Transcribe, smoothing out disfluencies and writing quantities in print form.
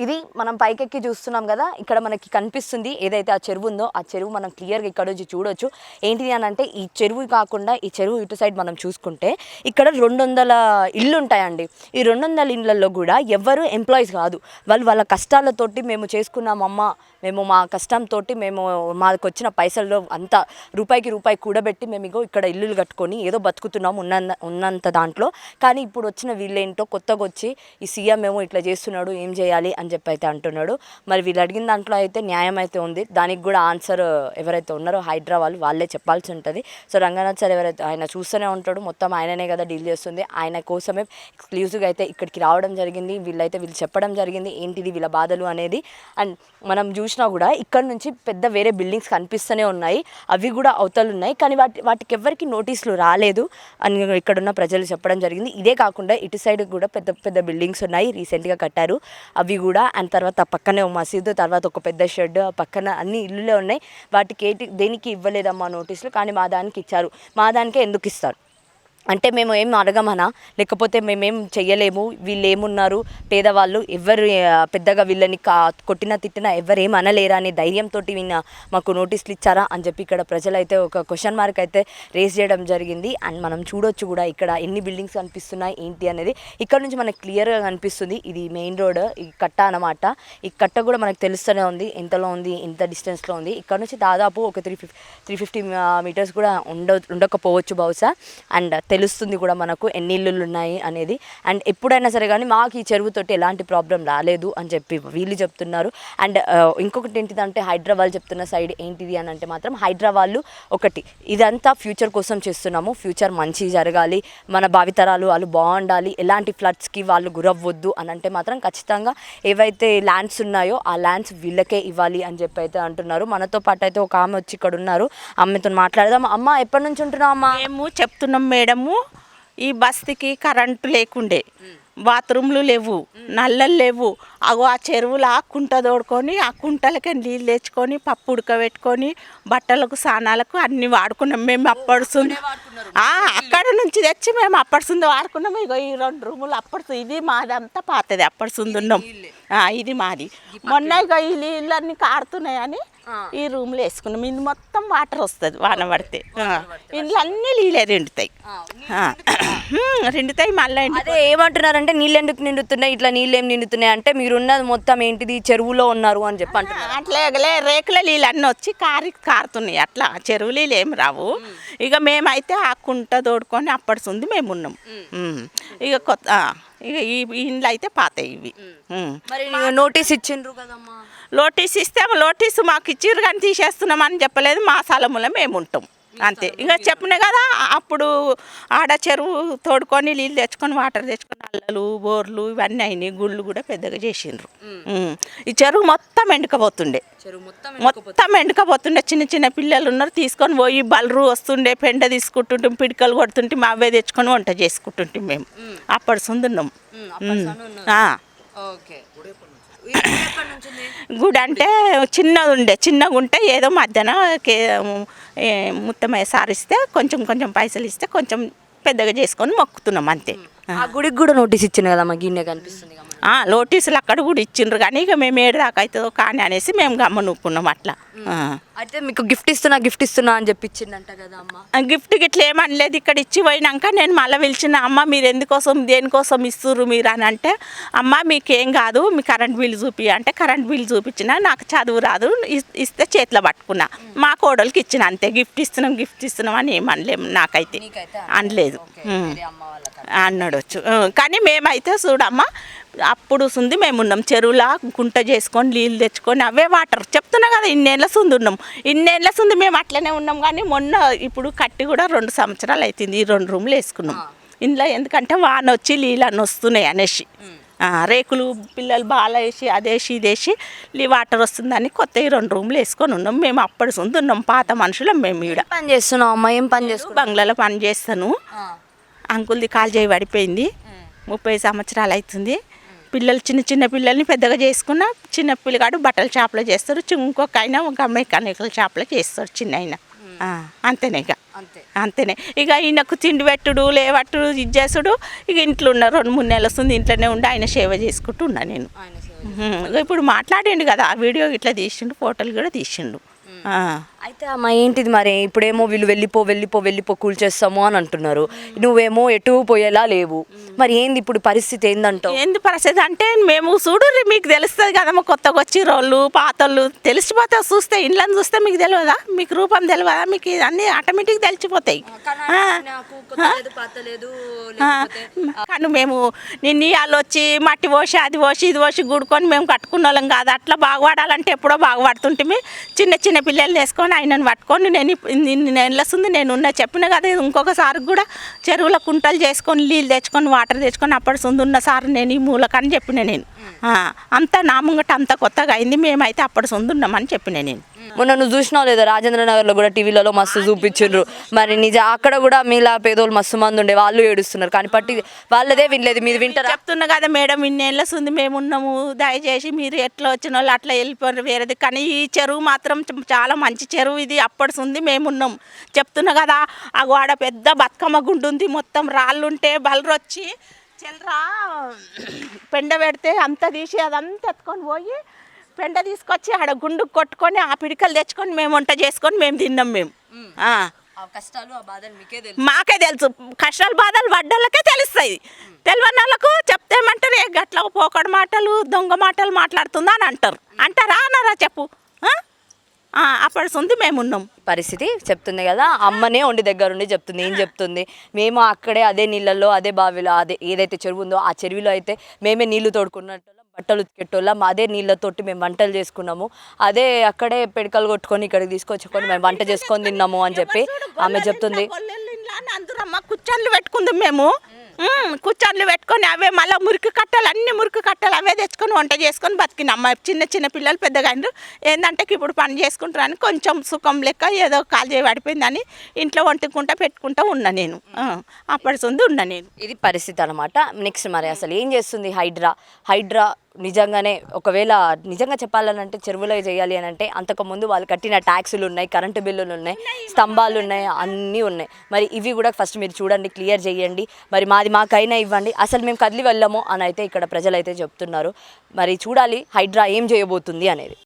ఇది మనం పైకెక్కి చూస్తున్నాం కదా, ఇక్కడ మనకి కనిపిస్తుంది ఏదైతే ఆ చెరువు ఉందో ఆ చెరువు మనం క్లియర్గా ఇక్కడ నుంచి చూడొచ్చు. ఏంటిది అని అంటే ఈ చెరువు కాకుండా ఈ చెరువు ఇటు సైడ్ మనం చూసుకుంటే ఇక్కడ 200 ఇళ్ళు ఉంటాయండి. ఈ 200 ఇళ్ళల్లో కూడా ఎవరు ఎంప్లాయీస్ కాదు. వాళ్ళు వాళ్ళ కష్టాలతోటి మేము చేసుకున్నామమ్మా, మేము మా కష్టంతో మేము మాకు వచ్చిన పైసల్లో అంతా రూపాయికి రూపాయి కూడబెట్టి మేము ఇగో ఇక్కడ ఇల్లులు కట్టుకొని ఏదో బతుకుతున్నాము ఉన్నంత దాంట్లో. కానీ ఇప్పుడు వచ్చిన వీళ్ళేంటో కొత్తగా వచ్చి ఈ సీఎం ఏమో ఇట్లా చేస్తున్నాడు, ఏం చేయాలి అని చెప్పి అయితే అంటున్నాడు. మరి వీళ్ళు అడిగిన దాంట్లో అయితే న్యాయం అయితే ఉంది. దానికి కూడా ఆన్సర్ ఎవరైతే ఉన్నారో హైడ్రా వాళ్ళే చెప్పాల్సి ఉంటుంది. సో రంగనాథ్ సార్ ఎవరైతే ఆయన చూస్తూనే ఉంటాడు, మొత్తం ఆయననే కదా డీల్ చేస్తుంది. ఆయన కోసమే ఎక్స్క్లూజివ్గా అయితే ఇక్కడికి రావడం జరిగింది. వీళ్ళు చెప్పడం జరిగింది ఏంటిది వీళ్ళ బాధలు అనేది. అండ్ మనం చూసినా కూడా ఇక్కడ నుంచి పెద్ద వేరే బిల్డింగ్స్ కనిపిస్తూనే ఉన్నాయి, అవి కూడా అవతలు ఉన్నాయి. కానీ వాటికి ఎవరికి నోటీసులు రాలేదు అని ఇక్కడున్న ప్రజలు చెప్పడం జరిగింది. ఇదే కాకుండా ఇటు సైడ్ కూడా పెద్ద పెద్ద బిల్డింగ్స్ ఉన్నాయి, రీసెంట్గా కట్టారు అవి కూడా. అండ్ తర్వాత పక్కనే మసీదు, తర్వాత ఒక పెద్ద షెడ్, పక్కన అన్ని ఇల్లులే ఉన్నాయి. వాటికి దేనికి ఇవ్వలేదమ్మా నోటీసులు, కానీ మా దానికి ఇచ్చారు. మా దానికే ఎందుకు ఇస్తారు అంటే మేము ఏం అడగమనా, లేకపోతే మేమేం చెయ్యలేము, వీళ్ళు ఏమున్నారు పేదవాళ్ళు, ఎవరు పెద్దగా వీళ్ళని కొట్టినా తిట్టినా ఎవరేం అనలేరా అనే ధైర్యంతో మాకు నోటీసులు ఇచ్చారా అని చెప్పి ఇక్కడ ప్రజలు అయితే ఒక క్వశ్చన్ మార్క్ అయితే రేస్ చేయడం జరిగింది. అండ్ మనం చూడొచ్చు కూడా ఇక్కడ ఎన్ని బిల్డింగ్స్ కనిపిస్తున్నాయి ఏంటి అనేది. ఇక్కడ నుంచి మనకు క్లియర్గా కనిపిస్తుంది ఇది మెయిన్ రోడ్, ఈ కట్ట అన్నమాట. ఈ కట్ట కూడా మనకు తెలుస్తూనే ఉంది ఎంతలో ఉంది, ఎంత డిస్టెన్స్లో ఉంది. ఇక్కడ నుంచి దాదాపు ఒక 350 మీటర్స్ కూడా ఉండకపోవచ్చు బహుశా. అండ్ తెలుస్తుంది కూడా మనకు ఎన్ని ఇల్లులు ఉన్నాయి అనేది. అండ్ ఎప్పుడైనా సరే కానీ మాకు ఈ చెరువుతోటి ఎలాంటి ప్రాబ్లం రాలేదు అని చెప్పి వీళ్ళు చెప్తున్నారు. అండ్ ఇంకొకటి ఏంటిదంటే హైదరాబాద్ చెప్తున్న సైడ్ ఏంటిది అని అంటే మాత్రం హైదరాబాద్ ఒకటి ఇదంతా ఫ్యూచర్ కోసం చేస్తున్నాము, ఫ్యూచర్ మంచి జరగాలి, మన భావితరాలు వాళ్ళు బాగుండాలి, ఎలాంటి ఫ్లడ్స్కి వాళ్ళు గురవ్వద్దు అని అంటే మాత్రం ఖచ్చితంగా ఏవైతే ల్యాండ్స్ ఉన్నాయో ఆ ల్యాండ్స్ వీళ్ళకే ఇవ్వాలి అని చెప్పి అయితే అంటున్నారు. మనతో పాటు అయితే ఒక ఆమె వచ్చి ఇక్కడ ఉన్నారు, ఆమెతో మాట్లాడదాం. అమ్మ ఎప్పటి నుంచి ఉంటున్నావు అమ్మ? మేము చెప్తున్నాం మేడము, ఈ బస్తీకి కరెంటు లేకుండే, బాత్రూమ్లు లేవు, నల్లలు లేవు. అగో ఆ చెరువులు ఆ కుంట తోడుకొని ఆ కుంటలకి నీళ్ళు తెచ్చుకొని పప్పు ఉడకబెట్టుకొని బట్టలకు స్నానాలకు అన్నీ వాడుకున్నాం మేము. అప్పడుస్తుంది అక్కడ నుంచి తెచ్చి మేము అప్పడుస్తుంది వాడుకున్నాం. ఇగో ఈ 2 రూములు అప్పడుతుంది, ఇది మాదంతా పాతది అప్పడుస్తుంది ఉన్నాం, ఇది మాది. మొన్న ఇక ఈ నీళ్ళన్నీ కారుతున్నాయని ఈ రూమ్లో వేసుకున్నాం. ఇది మొత్తం వాటర్ వస్తుంది వాన పడితే, ఇంట్లో అన్నీ నీళ్ళే రెండుతాయి మళ్ళీ. అదే ఏమంటున్నారంటే నీళ్ళు ఎందుకు నిండుతున్నాయి, ఇట్లా నీళ్ళు ఏం నిండుతున్నాయి అంటే మీరున్నది మొత్తం ఏంటిది చెరువులో ఉన్నారు అని చెప్పి అంటున్నారు. అట్లే రేకుల నీళ్ళు అన్నీ వచ్చి కారుతున్నాయి, అట్లా చెరువు నీళ్ళు ఏమి రావు. ఇక మేమైతే ఆ కుంట తోడుకొని అప్పడుస్తుంది మేము ఉన్నాం. ఇక ఇక ఈ ఇండ్లు అయితే పాతాయి ఇవి. మరి నోటీస్ ఇచ్చిండ్రు కదమ్మా? నోటీస్ ఇస్తే నోటీసు మాకు ఇచ్చిర్రు కానీ తీసేస్తున్నామని చెప్పలేదు. మా స్థలంలో మేము ఉంటాం అంతే. ఇక చెప్పిన కదా అప్పుడు ఆడ చెరువు తోడుకొని నీళ్ళు తెచ్చుకొని వాటర్ తెచ్చుకొని అల్లలు బోర్లు ఇవన్నీ అయినాయి, గుళ్ళు కూడా పెద్దగా చేసిండ్రు. ఈ చెరువు మొత్తం ఎండుకపోతుండే, చిన్న చిన్న పిల్లలు ఉన్నారు, తీసుకొని పోయి బలరు వస్తుండే, పెండ తీసుకుంటుంటే పిడికలు కొడుతుంటే అవే తెచ్చుకొని వంట చేసుకుంటుంటే మేము అప్పటి సుందున్నాం. గుడి అంటే చిన్నగా ఉంటే ఏదో మధ్యాహ్నం మొత్తం సారిస్తే కొంచెం కొంచెం పైసలు ఇస్తే కొంచెం పెద్దగా చేసుకొని మొక్కుతున్నాం అంతే. ఆ గుడికి కూడా నోటీస్ ఇచ్చింది కదా మా గిన్నె కనిపిస్తుంది. నోటీసులు అక్కడ కూడా ఇచ్చిండ్రు కానీ ఇక మేము ఏడుదాకా అవుతుందో కానీ అనేసి మేము గమ్మనుకున్నాం అట్లా. అయితే మీకు గిఫ్ట్ ఇస్తున్నా అని చెప్పి ఇచ్చిందంట కదా అమ్మ? గిఫ్ట్ గిట్లా ఏమనలేదు. ఇక్కడ ఇచ్చి పోయినాక నేను మళ్ళీ పిలిచిన, అమ్మ మీరు దేనికోసం ఇస్తుర్రు మీరు అని అంటే, అమ్మ మీకేం కాదు మీ కరెంట్ బిల్ చూపి అంటే కరెంట్ బిల్ చూపించిన, నాకు చదువు రాదు ఇస్తే చేతిలో పట్టుకున్నా, మా కోడలికి ఇచ్చిన అంతే. గిఫ్ట్ ఇస్తున్నాం అని ఏమనలేము, నాకైతే అనలేదు. అన్నాడొచ్చు కానీ మేమైతే చూడమ్మా అప్పుడు సుంది మేము ఉన్నాం చెరువులా గుంట చేసుకొని నీళ్ళు తెచ్చుకొని అవే వాటర్ చెప్తున్నా కదా. ఇన్నేళ్ళ సుంది మేము అట్లనే ఉన్నాం. కానీ మొన్న ఇప్పుడు కట్టి కూడా 2 సంవత్సరాలు అవుతుంది. ఈ 2 రూములు వేసుకున్నాం ఇంట్లో, ఎందుకంటే వాన వచ్చి నీళ్ళు అన్నీ వస్తున్నాయి అనేసి. రేకులు పిల్లలు బాగా వేసి అదేసి ఇదేసి వాటర్ వస్తుందని కొత్త ఈ 2 రూములు వేసుకొని ఉన్నాం మేము. అప్పటి సుంది ఉన్నాం, పాత మనుషులం మేము. ఈడ పని చేస్తున్నాం అమ్మ? ఏం పని చేస్తున్నావు? బంగ్లాలో పని చేస్తాను. అంకుల్ది కాలు చేయి పడిపోయింది, 30 సంవత్సరాలు అవుతుంది. పిల్లలు చిన్న పిల్లల్ని పెద్దగా చేసుకున్న, చిన్న పిల్లగాడు బట్టల షాప్లో చేస్తారు, ఇంకొక ఆయన ఒక మెకానికల్ షాప్లో చేస్తారు చిన్న ఆయన. అంతేనే ఇక ఈయనకు తిండి పెట్టుడు లేవట్టుడు ఇది చేసుడు. ఇక ఇంట్లో ఉన్న 2-3 నెలలు వస్తుంది ఇంట్లోనే ఉండి ఆయన సేవ చేసుకుంటూ ఉన్నా నేను. ఇప్పుడు మాట్లాడిండు కదా ఆ వీడియో ఇట్లా తీసిండు, ఫోటోలు కూడా తీసిండు. అయితే అమ్మ ఏంటిది మరి ఇప్పుడేమో వీళ్ళు వెళ్ళిపో కూల్చేస్తాము అని అంటున్నారు, నువ్వేమో ఎటు పోయేలా లేవు, మరి ఏంది ఇప్పుడు పరిస్థితి ఏందంటావు? ఏంది పరిస్థితి అంటే మేము చూడు మీకు తెలుస్తుంది కదమ్మా, కొత్తగా వచ్చి రోళ్ళు పాతోళ్ళు తెలిసిపోతే చూస్తే ఇండ్లను చూస్తే మీకు తెలియదా, మీకు రూపం తెలియదా, మీకు అన్నీ ఆటోమేటిక్ తెలిసిపోతాయి. కానీ మేము నిన్న వాళ్ళు వచ్చి మట్టి పోసి అది పోసి ఇది పోసి గుడుకొని మేము కట్టుకున్న వాళ్ళం కాదు. అట్లా బాగుపడాలంటే ఎప్పుడో బాగుపడుతుంటే చిన్న చిన్న పిల్లలు వేసుకొని ఆయనను పట్టుకొని నేను ఇన్ని నెలస్తుంది నేనున్న చెప్పిన కదా ఇంకొకసారి కూడా చెరువుల కుంటలు చేసుకొని నీళ్ళు తెచ్చుకొని వాటర్ తెచ్చుకొని అప్పటి సుందున్న సార్ నేను ఈ మూలకని చెప్పిన నేను. అంతా నా ముంగట అంత కొత్తగా అయింది, మేమైతే అప్పటి సుందున్నామని చెప్పిన నేను. మొన్న నువ్వు చూసినావు లేదా రాజేంద్ర నగర్లో కూడా టీవీలలో మస్తు చూపించిండ్రు, మరి అక్కడ కూడా మీలా పేదోళ్ళు మస్తు మంది ఉండే వాళ్ళు ఏడుస్తున్నారు, కానీ పట్టి వాళ్ళదే వినలేదు, మీరు వింటారా? చెప్తున్నా కదా మేడం ఇన్నేళ్ళ ఉంది మేము ఉన్నాము, దయచేసి మీరు ఎట్లా వచ్చిన వాళ్ళు అట్లా వెళ్ళిపోయారు వేరేది. కానీ ఈ చెరువు మాత్రం చాలా మంచి చెరువు, ఇది అప్పటి ఉంది మేము ఉన్నాం. చెప్తున్నా కదా ఆ గోడ పెద్ద బతుకమ్మ గుండు ఉంది, మొత్తం రాళ్ళు ఉంటే బలరొచ్చి చెల్లరా పెండ పెడితే అంతా తీసి అదంతా ఎత్తుకొని పోయి పెండ తీసుకొచ్చి ఆడ గుండు కొట్టుకొని ఆ పిడికలు తెచ్చుకొని మేము వంట చేసుకొని మేము తిన్నాం. మేము మాకే తెలుసు, కష్టాలు బాధలు పడ్డోళ్ళకే తెలుస్తాయి, తెలియని వాళ్ళకు చెప్తే ఏమంటారు ఏ గట్ల పోకడ మాటలు దొంగ మాటలు మాట్లాడుతుందా అని అంటారా అన్నారా చెప్పు. అప్పటి ఉంది మేము ఉన్నాం. పరిస్థితి చెప్తుంది కదా, అమ్మనే ఉండి దగ్గరుండి చెప్తుంది. ఏం చెప్తుంది, మేము అక్కడే అదే నీళ్ళల్లో అదే బావిలో అదే ఏదైతే చెరువు ఉందో ఆ చెరువులో అయితే మేమే నీళ్లు తోడుకున్నట్టు బట్టలు ఉతికెట్టోళ్ళం, అదే నీళ్ళతోటి మేము వంటలు చేసుకున్నాము, అదే అక్కడే పిడకలు కొట్టుకొని ఇక్కడికి తీసుకొచ్చుకొని మేము వంట చేసుకొని తిన్నాము అని చెప్పి ఆమె చెప్తుంది. అందరమ్మ కుచ్చన్లు పెట్టుకుందాం మేము, కుచ్చన్లు పెట్టుకొని అవే మళ్ళీ మురికి కట్టలు అన్ని మురికి కట్టలు అవే తెచ్చుకొని వంట చేసుకొని బతికినమ్మ. చిన్న చిన్న పిల్లలు పెద్దగా ఏంటంటే ఇప్పుడు పని చేసుకుంటారని కొంచెం సుఖం లెక్క ఏదో కాలు చేయి పడిపోయిందని ఇంట్లో వండుకుంటా పెట్టుకుంటా ఉన్నా నేను. అప్పటి సొంది ఉన్నా నేను. ఇది పరిస్థితి అనమాట. నెక్స్ట్ మరి అసలు ఏం చేస్తుంది హైడ్రా నిజంగానే ఒకవేళ నిజంగా చెప్పాలనంటే చెరువులో చేయాలి అని అంటే అంతకుముందు వాళ్ళు కట్టిన ట్యాక్సులు ఉన్నాయి, కరెంటు బిల్లులు ఉన్నాయి, స్తంభాలు ఉన్నాయి, అన్నీ ఉన్నాయి. మరి ఇవి కూడా ఫస్ట్ మీరు చూడండి, క్లియర్ చేయండి, మరి మాకైనా ఇవ్వండి, అసలు మేము కదిలి వెళ్ళము అని అయితే ఇక్కడ ప్రజలు అయితే చెప్తున్నారు. మరి చూడాలి హైడ్రా ఏం చేయబోతుంది అనేది.